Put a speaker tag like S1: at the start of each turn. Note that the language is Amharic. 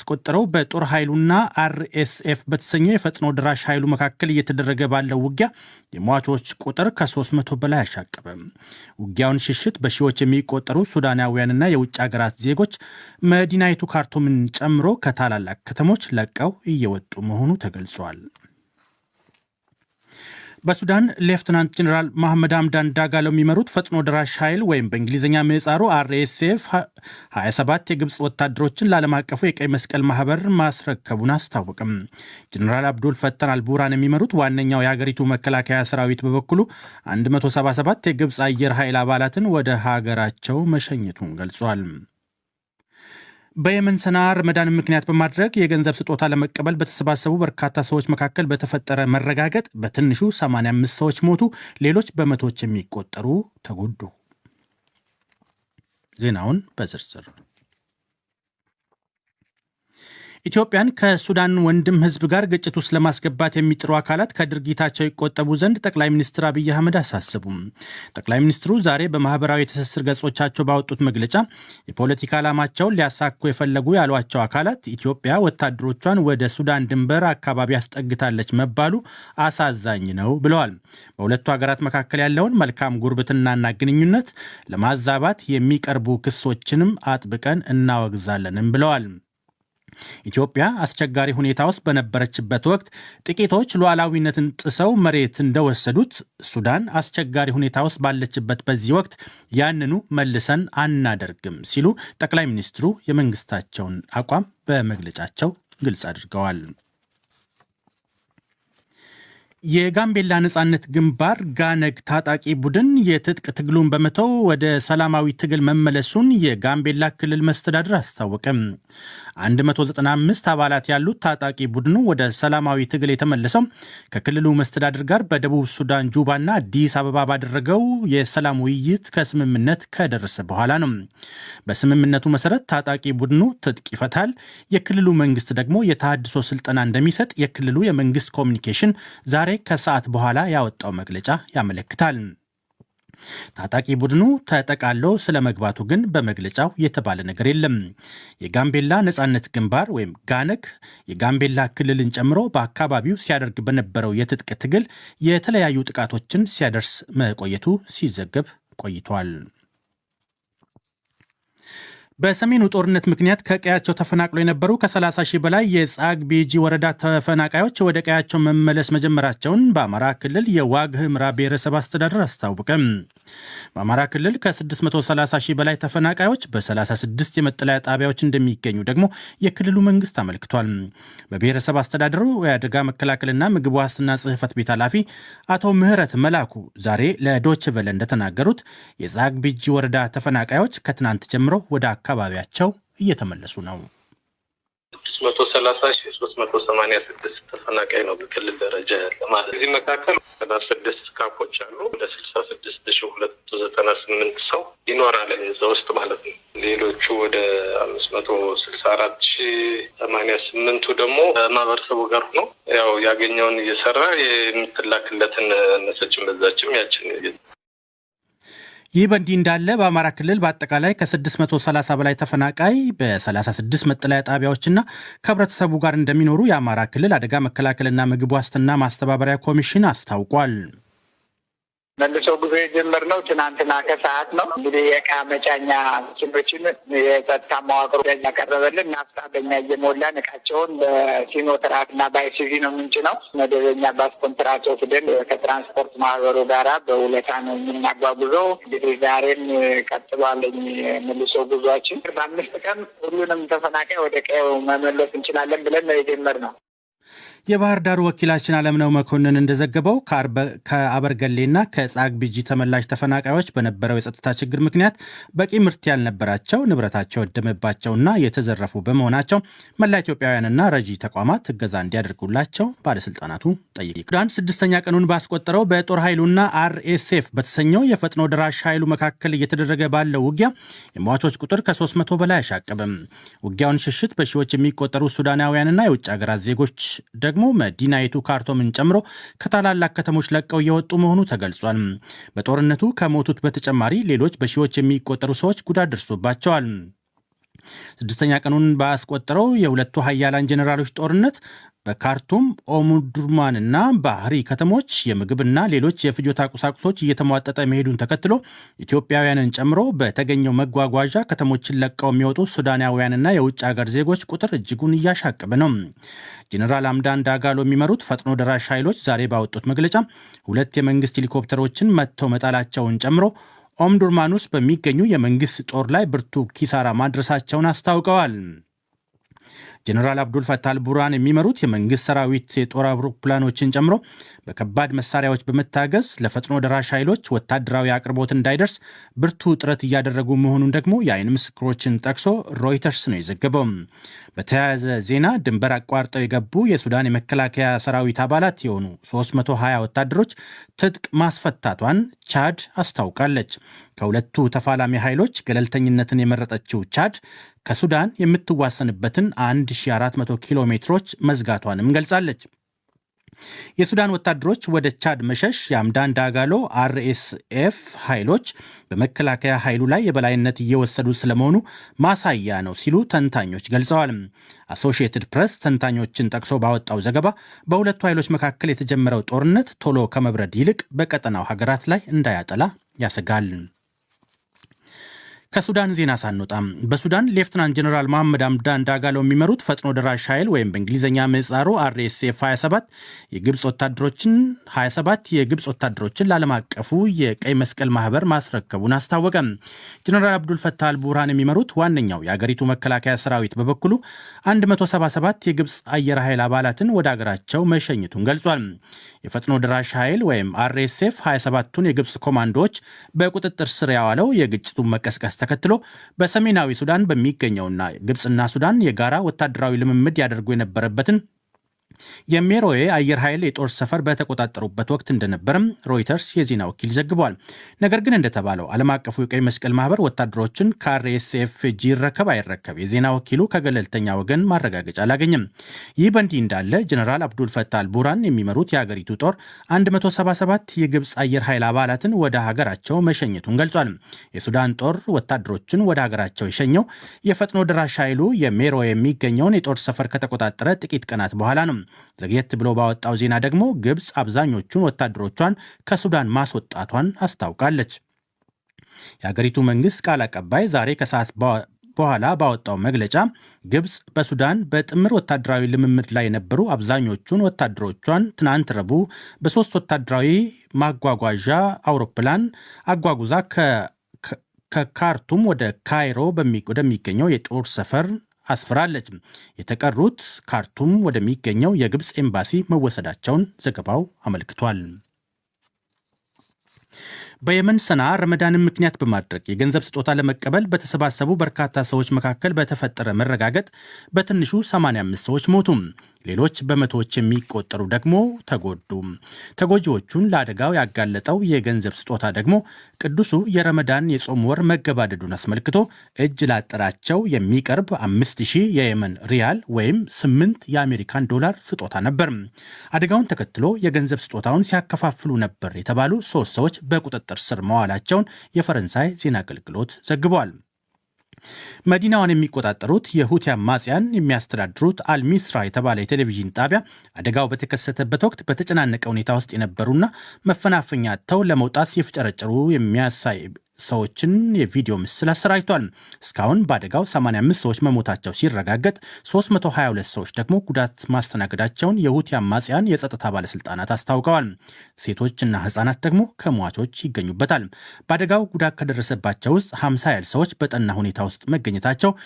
S1: ቆጠረው በጦር ኃይሉና አርኤስኤፍ በተሰኘው የፈጥኖ ድራሽ ኃይሉ መካከል እየተደረገ ባለው ውጊያ የሟቾች ቁጥር ከ300 በላይ አሻቀበ። ውጊያውን ሽሽት በሺዎች የሚቆጠሩ ሱዳናውያንና የውጭ ሀገራት ዜጎች መዲናይቱ ካርቱምን ጨምሮ ከታላላቅ ከተሞች ለቀው እየወጡ መሆኑ ተገልጿል። በሱዳን ሌፍትናንት ጀነራል መሐመድ ሐምዳን ዳጋሎ የሚመሩት ፈጥኖ ደራሽ ኃይል ወይም በእንግሊዝኛ ምህጻሩ አርኤስኤፍ 27 የግብፅ ወታደሮችን ለዓለም አቀፉ የቀይ መስቀል ማህበር ማስረከቡን አስታወቅም። ጀነራል አብዱል ፈታን አልቡራን የሚመሩት ዋነኛው የሀገሪቱ መከላከያ ሰራዊት በበኩሉ 177 የግብፅ አየር ኃይል አባላትን ወደ ሀገራቸው መሸኘቱን ገልጿል። በየመን ሰንዓ ረመዳንን ምክንያት በማድረግ የገንዘብ ስጦታ ለመቀበል በተሰባሰቡ በርካታ ሰዎች መካከል በተፈጠረ መረጋገጥ በትንሹ 85 ሰዎች ሞቱ፣ ሌሎች በመቶዎች የሚቆጠሩ ተጎዱ። ዜናውን በዝርዝር ኢትዮጵያን ከሱዳን ወንድም ህዝብ ጋር ግጭት ውስጥ ለማስገባት የሚጥሩ አካላት ከድርጊታቸው ይቆጠቡ ዘንድ ጠቅላይ ሚኒስትር አብይ አህመድ አሳሰቡም። ጠቅላይ ሚኒስትሩ ዛሬ በማህበራዊ ትስስር ገጾቻቸው ባወጡት መግለጫ የፖለቲካ ዓላማቸውን ሊያሳኩ የፈለጉ ያሏቸው አካላት ኢትዮጵያ ወታደሮቿን ወደ ሱዳን ድንበር አካባቢ አስጠግታለች መባሉ አሳዛኝ ነው ብለዋል። በሁለቱ ሀገራት መካከል ያለውን መልካም ጉርብትናና ግንኙነት ለማዛባት የሚቀርቡ ክሶችንም አጥብቀን እናወግዛለንም ብለዋል። ኢትዮጵያ አስቸጋሪ ሁኔታ ውስጥ በነበረችበት ወቅት ጥቂቶች ሉዓላዊነትን ጥሰው መሬት እንደወሰዱት ሱዳን አስቸጋሪ ሁኔታ ውስጥ ባለችበት በዚህ ወቅት ያንኑ መልሰን አናደርግም ሲሉ ጠቅላይ ሚኒስትሩ የመንግስታቸውን አቋም በመግለጫቸው ግልጽ አድርገዋል። የጋምቤላ ነጻነት ግንባር ጋነግ ታጣቂ ቡድን የትጥቅ ትግሉን በመተው ወደ ሰላማዊ ትግል መመለሱን የጋምቤላ ክልል መስተዳድር አስታወቀም። 195 አባላት ያሉት ታጣቂ ቡድኑ ወደ ሰላማዊ ትግል የተመለሰው ከክልሉ መስተዳድር ጋር በደቡብ ሱዳን ጁባና አዲስ አበባ ባደረገው የሰላም ውይይት ከስምምነት ከደረሰ በኋላ ነው። በስምምነቱ መሰረት ታጣቂ ቡድኑ ትጥቅ ይፈታል፣ የክልሉ መንግስት ደግሞ የተሃድሶ ስልጠና እንደሚሰጥ የክልሉ የመንግስት ኮሚኒኬሽን ዛሬ ከሰዓት በኋላ ያወጣው መግለጫ ያመለክታል። ታጣቂ ቡድኑ ተጠቃሎ ስለ መግባቱ ግን በመግለጫው የተባለ ነገር የለም። የጋምቤላ ነጻነት ግንባር ወይም ጋነግ የጋምቤላ ክልልን ጨምሮ በአካባቢው ሲያደርግ በነበረው የትጥቅ ትግል የተለያዩ ጥቃቶችን ሲያደርስ መቆየቱ ሲዘገብ ቆይቷል። በሰሜኑ ጦርነት ምክንያት ከቀያቸው ተፈናቅለው የነበሩ ከ30 ሺህ በላይ የጻግ ቤጂ ወረዳ ተፈናቃዮች ወደ ቀያቸው መመለስ መጀመራቸውን በአማራ ክልል የዋግ ኽምራ ብሔረሰብ አስተዳደር አስታወቀም። በአማራ ክልል ከ630 ሺህ በላይ ተፈናቃዮች በ36 የመጠለያ ጣቢያዎች እንደሚገኙ ደግሞ የክልሉ መንግስት አመልክቷል። በብሔረሰብ አስተዳደሩ የአደጋ መከላከልና ምግብ ዋስትና ጽሕፈት ቤት ኃላፊ አቶ ምህረት መላኩ ዛሬ ለዶይቼ ቬለ እንደተናገሩት የጻግ ቤጂ ወረዳ ተፈናቃዮች ከትናንት ጀምሮ ወደ አካባቢያቸው እየተመለሱ ነው።
S2: 630,386 ተፈናቃይ ነው በክልል ደረጃ ያለ ማለት። እዚህ መካከል 6 ካምፖች አሉ። ወደ 66,298 ሰው ይኖራል እዛ ውስጥ ማለት ነው። ሌሎቹ ወደ 564,088ቱ ደግሞ ማህበረሰቡ ጋር ሆኖ ያው ያገኘውን እየሰራ የምትላክለትን ነሰችም በዛችም ያችን።
S1: ይህ በእንዲህ እንዳለ በአማራ ክልል በአጠቃላይ ከ630 በላይ ተፈናቃይ በ36 መጠለያ ጣቢያዎችና ከህብረተሰቡ ጋር እንደሚኖሩ የአማራ ክልል አደጋ መከላከልና ምግብ ዋስትና ማስተባበሪያ ኮሚሽን አስታውቋል።
S3: መልሶ ጉዞ የጀመርነው ትናንትና ከሰዓት ነው። እንግዲህ የእቃ መጫኛ መኪኖችን የጸጥታ መዋቅሩ ያቀረበልን ናፍጣ በእኛ እየሞላን እቃቸውን በሲኖ ትራክና በአይሲቪ ነው የምንጭነው። መደበኛ ባስ ኮንትራት ወስደን ከትራንስፖርት ማህበሩ ጋራ በውለታ ነው የምናጓጉዘው። እንግዲህ ዛሬም ቀጥሏለኝ መልሶ ጉዟችን። በ5 ቀን ሁሉንም ተፈናቃይ ወደ ቀዬው መመለስ እንችላለን ብለን ነው የጀመርነው።
S1: የባህር ዳር ወኪላችን አለምነው መኮንን እንደዘገበው ከአበርገሌና ከጻግ ቤጂ ተመላሽ ተፈናቃዮች በነበረው የጸጥታ ችግር ምክንያት በቂ ምርት ያልነበራቸው ንብረታቸው የወደመባቸውና የተዘረፉ በመሆናቸው መላ ኢትዮጵያውያንና ረጂ ተቋማት እገዛ እንዲያደርጉላቸው ባለስልጣናቱ ጠይቀዋል። ሱዳን 6ኛ ቀኑን ባስቆጠረው በጦር ኃይሉና አርኤስኤፍ በተሰኘው የፈጥኖ ደራሽ ኃይሉ መካከል እየተደረገ ባለው ውጊያ የሟቾች ቁጥር ከ300 በላይ አሻቀበም። ውጊያውን ሽሽት በሺዎች የሚቆጠሩ ሱዳናውያንና የውጭ ሀገራት ዜጎች ደግሞ መዲናይቱ ካርቱምን ጨምሮ ከታላላቅ ከተሞች ለቀው እየወጡ መሆኑ ተገልጿል። በጦርነቱ ከሞቱት በተጨማሪ ሌሎች በሺዎች የሚቆጠሩ ሰዎች ጉዳት ደርሶባቸዋል። ስድስተኛ ቀኑን ባስቆጠረው የሁለቱ ሀያላን ጄኔራሎች ጦርነት በካርቱም ኦሙዱርማንና ባህሪ ከተሞች የምግብና ሌሎች የፍጆታ ቁሳቁሶች እየተሟጠጠ መሄዱን ተከትሎ ኢትዮጵያውያንን ጨምሮ በተገኘው መጓጓዣ ከተሞችን ለቀው የሚወጡ ሱዳናውያንና የውጭ ሀገር ዜጎች ቁጥር እጅጉን እያሻቀበ ነው። ጄኔራል አምዳን ዳጋሎ የሚመሩት ፈጥኖ ደራሽ ኃይሎች ዛሬ ባወጡት መግለጫ 2 የመንግስት ሄሊኮፕተሮችን መትተው መጣላቸውን ጨምሮ ኦምዱርማን ውስጥ በሚገኙ የመንግስት ጦር ላይ ብርቱ ኪሳራ ማድረሳቸውን አስታውቀዋል። ጀነራል አብዱል ፈታህ አልቡርሃን የሚመሩት የመንግስት ሰራዊት የጦር አውሮፕላኖችን ጨምሮ በከባድ መሳሪያዎች በመታገዝ ለፈጥኖ ደራሽ ኃይሎች ወታደራዊ አቅርቦት እንዳይደርስ ብርቱ ጥረት እያደረጉ መሆኑን ደግሞ የአይን ምስክሮችን ጠቅሶ ሮይተርስ ነው የዘገበው። በተያያዘ ዜና ድንበር አቋርጠው የገቡ የሱዳን የመከላከያ ሰራዊት አባላት የሆኑ 320 ወታደሮች ትጥቅ ማስፈታቷን ቻድ አስታውቃለች። ከሁለቱ ተፋላሚ ኃይሎች ገለልተኝነትን የመረጠችው ቻድ ከሱዳን የምትዋሰንበትን 1400 ኪሎ ሜትሮች መዝጋቷንም ገልጻለች። የሱዳን ወታደሮች ወደ ቻድ መሸሽ የአምዳን ዳጋሎ አርኤስኤፍ ኃይሎች በመከላከያ ኃይሉ ላይ የበላይነት እየወሰዱ ስለመሆኑ ማሳያ ነው ሲሉ ተንታኞች ገልጸዋል። አሶሺየትድ ፕሬስ ተንታኞችን ጠቅሶ ባወጣው ዘገባ በሁለቱ ኃይሎች መካከል የተጀመረው ጦርነት ቶሎ ከመብረድ ይልቅ በቀጠናው ሀገራት ላይ እንዳያጠላ ያሰጋል። ከሱዳን ዜና ሳንወጣም በሱዳን ሌፍትናንት ጀነራል መሐመድ አምዳን ዳጋሎ የሚመሩት ፈጥኖ ደራሽ ኃይል ወይም በእንግሊዝኛ ምህጻሩ አርኤስኤፍ 27 የግብፅ ወታደሮችን ለዓለም አቀፉ የቀይ መስቀል ማህበር ማስረከቡን አስታወቀ። ጀነራል አብዱል ፈታህ አልቡርሃን የሚመሩት ዋነኛው የአገሪቱ መከላከያ ሰራዊት በበኩሉ 177 የግብፅ አየር ኃይል አባላትን ወደ አገራቸው መሸኘቱን ገልጿል። የፈጥኖ ደራሽ ኃይል ወይም አርኤስኤፍ 27ቱን የግብፅ ኮማንዶዎች በቁጥጥር ስር ያዋለው የግጭቱን መቀስቀስ ተከትሎ በሰሜናዊ ሱዳን በሚገኘውና ግብፅና ሱዳን የጋራ ወታደራዊ ልምምድ ያደርጉ የነበረበትን የሜሮዌ አየር ኃይል የጦር ሰፈር በተቆጣጠሩበት ወቅት እንደነበረም ሮይተርስ የዜና ወኪል ዘግቧል። ነገር ግን እንደተባለው ዓለም አቀፉ የቀይ መስቀል ማህበር ወታደሮችን ከአርኤስኤፍ እጅ ይረከብ አይረከብ የዜና ወኪሉ ከገለልተኛ ወገን ማረጋገጫ አላገኘም። ይህ በእንዲህ እንዳለ ጀነራል አብዱል ፈታህ አልቡርሃን የሚመሩት የአገሪቱ ጦር 177 የግብፅ አየር ኃይል አባላትን ወደ ሀገራቸው መሸኘቱን ገልጿል። የሱዳን ጦር ወታደሮችን ወደ ሀገራቸው የሸኘው የፈጥኖ ደራሽ ኃይሉ የሜሮዌ የሚገኘውን የጦር ሰፈር ከተቆጣጠረ ጥቂት ቀናት በኋላ ነው። ዘግየት ብሎ ባወጣው ዜና ደግሞ ግብፅ አብዛኞቹን ወታደሮቿን ከሱዳን ማስወጣቷን አስታውቃለች። የአገሪቱ መንግስት ቃል አቀባይ ዛሬ ከሰዓት በኋላ ባወጣው መግለጫ ግብፅ በሱዳን በጥምር ወታደራዊ ልምምድ ላይ የነበሩ አብዛኞቹን ወታደሮቿን ትናንት ረቡዕ በ3 ወታደራዊ ማጓጓዣ አውሮፕላን አጓጉዛ ከካርቱም ወደ ካይሮ ወደሚገኘው የጦር ሰፈር አስፍራለች። የተቀሩት ካርቱም ወደሚገኘው የግብፅ ኤምባሲ መወሰዳቸውን ዘገባው አመልክቷል። በየመን ሰንዓ ረመዳንን ምክንያት በማድረግ የገንዘብ ስጦታ ለመቀበል በተሰባሰቡ በርካታ ሰዎች መካከል በተፈጠረ መረጋገጥ በትንሹ 85 ሰዎች ሞቱ። ሌሎች በመቶዎች የሚቆጠሩ ደግሞ ተጎዱ። ተጎጂዎቹን ለአደጋው ያጋለጠው የገንዘብ ስጦታ ደግሞ ቅዱሱ የረመዳን የጾም ወር መገባደዱን አስመልክቶ እጅ ላጠራቸው የሚቀርብ 5000 የየመን ሪያል ወይም 8 የአሜሪካን ዶላር ስጦታ ነበር። አደጋውን ተከትሎ የገንዘብ ስጦታውን ሲያከፋፍሉ ነበር የተባሉ 3 ሰዎች በቁጥጥር ስር መዋላቸውን የፈረንሳይ ዜና አገልግሎት ዘግቧል። መዲናዋን የሚቆጣጠሩት የሁቲ አማጽያን የሚያስተዳድሩት አልሚስራ የተባለ የቴሌቪዥን ጣቢያ አደጋው በተከሰተበት ወቅት በተጨናነቀ ሁኔታ ውስጥ የነበሩና መፈናፈኛ አጥተው ለመውጣት ሲፍጨረጨሩ የሚያሳይ ሰዎችን የቪዲዮ ምስል አሰራጭቷል። እስካሁን በአደጋው 85 ሰዎች መሞታቸው ሲረጋገጥ 322 ሰዎች ደግሞ ጉዳት ማስተናገዳቸውን የሁቲ አማጽያን የጸጥታ ባለስልጣናት አስታውቀዋል። ሴቶችና ሕጻናት ደግሞ ከሟቾች ይገኙበታል። በአደጋው ጉዳት ከደረሰባቸው ውስጥ 50 ያህል ሰዎች በጠና ሁኔታ ውስጥ መገኘታቸው